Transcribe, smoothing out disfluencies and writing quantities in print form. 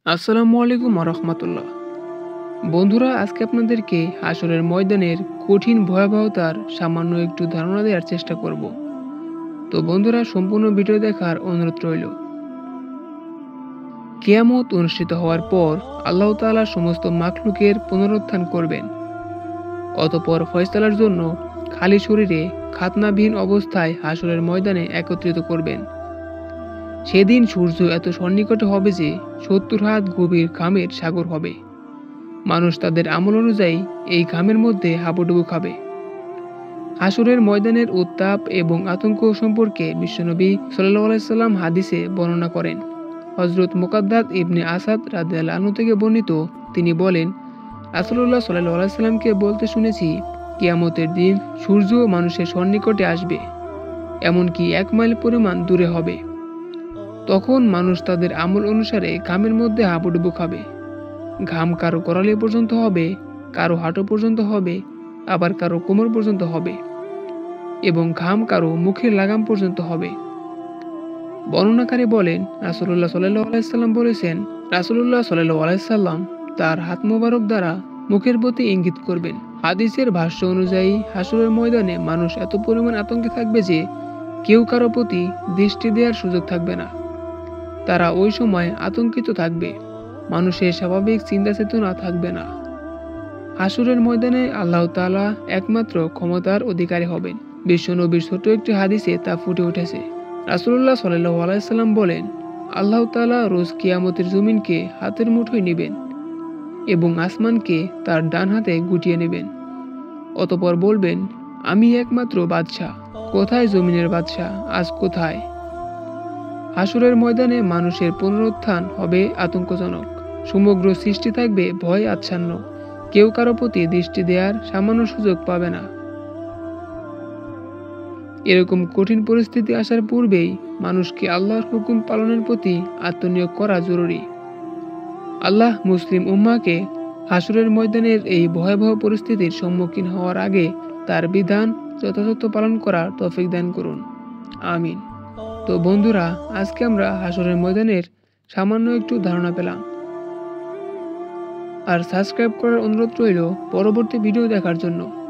আসসালামু আলাইকুম রহমতুল্লাহ। বন্ধুরা, আজকে আপনাদেরকে হাসরের ময়দানের কঠিন ভয়াবহতার সামান্য একটু ধারণা দেওয়ার চেষ্টা করব। তো বন্ধুরা, সম্পূর্ণ ভিডিও দেখার অনুরোধ রইল। কিয়ামত অনুষ্ঠিত হওয়ার পর আল্লাহ তাআলা সমস্ত মাখলুকের পুনরুত্থান করবেন। অতঃপর ফয়সালার জন্য খালি শরীরে খাতনাবিহীন অবস্থায় হাসরের ময়দানে একত্রিত করবেন। সেদিন সূর্য এত সন্নিকটে হবে যে ৭০ হাত গভীর ঘামের সাগর হবে। মানুষ তাদের আমল অনুযায়ী এই ঘামের মধ্যে হাবুডুবু খাবে। হাসরের ময়দানের উত্তাপ এবং আতঙ্ক সম্পর্কে বিশ্বনবী সাল্লাল্লাহু আলাইহি সাল্লাম হাদিসে বর্ণনা করেন। হযরত মুকাদ্দাদ ইবনে আসাদ রাদিয়াল্লাহু আনহু থেকে বর্ণিত, তিনি বলেন, রাসূলুল্লাহ সাল্লাল্লাহু আলাইহি সাল্লামকে বলতে শুনেছি, কিয়ামতের দিন সূর্য মানুষের সন্নিকটে আসবে, এমনকি ১ মাইল পরিমাণ দূরে হবে। তখন মানুষ তাদের আমল অনুসারে ঘামের মধ্যে হাবুডুবু খাবে। ঘাম কারো করালি পর্যন্ত হবে, কারো হাঁটু পর্যন্ত হবে, আবার কারো কোমর পর্যন্ত হবে এবং ঘাম কারো মুখের লাগাম পর্যন্ত হবে। বর্ণনাকারী বলেন, রাসূলুল্লাহ সাল্লাল্লাহু আলাইহি সাল্লাম বলেছেন, রাসূলুল্লাহ সাল্লাল্লাহু আলাইহি সাল্লাম তার হাত মোবারক দ্বারা মুখের প্রতি ইঙ্গিত করবেন। হাদিসের ভাষ্য অনুযায়ী হাসরের ময়দানে মানুষ এত পরিমাণ আতঙ্কে থাকবে যে কেউ কারো প্রতি দৃষ্টি দেওয়ার সুযোগ থাকবে না। তারা ওই সময় আতঙ্কিত থাকবে। মানুষের স্বাভাবিক চিন্তা চেতনা থাকবে না। হাসরের ময়দানে আল্লাহ তাআলা একমাত্র ক্ষমতার অধিকারী হবেন। বিশ্বনবীর ছোট একটি হাদিসে তা ফুটে উঠেছে। রাসূলুল্লাহ সাল্লাল্লাহু আলাইহি সাল্লাম বলেন, আল্লাহ তাআলা রোজ কিয়ামতের জমিনকে হাতের মুঠোয় নেবেন এবং আসমানকে তার ডান হাতে গুটিয়ে নেবেন। অতঃপর বলবেন, আমি একমাত্র বাদশাহ, কোথায় জমিনের বাদশাহ, আজ কোথায়? হাসরের ময়দানে মানুষের পুনরুত্থান হবে আতঙ্কজনক। সমগ্র সৃষ্টি থাকবে ভয় আচ্ছন্ন। কেউ কারো প্রতি দৃষ্টি দেওয়ার সামান্য সুযোগ পাবে না। এরকম কঠিন পরিস্থিতি আসার পূর্বেই মানুষকে আল্লাহর হুকুম পালনের প্রতি আত্মনিয়োগ করা জরুরি। আল্লাহ মুসলিম উম্মাহকে হাসরের ময়দানের এই ভয়াবহ পরিস্থিতির সম্মুখীন হওয়ার আগে তার বিধান যথাযথ পালন করার তৌফিক দান করুন। আমিন। তো বন্ধুরা, আজকে আমরা হাসরের ময়দানের সামান্য একটু ধারণা পেলাম। আর সাবস্ক্রাইব করার অনুরোধ রইল পরবর্তী ভিডিও দেখার জন্য।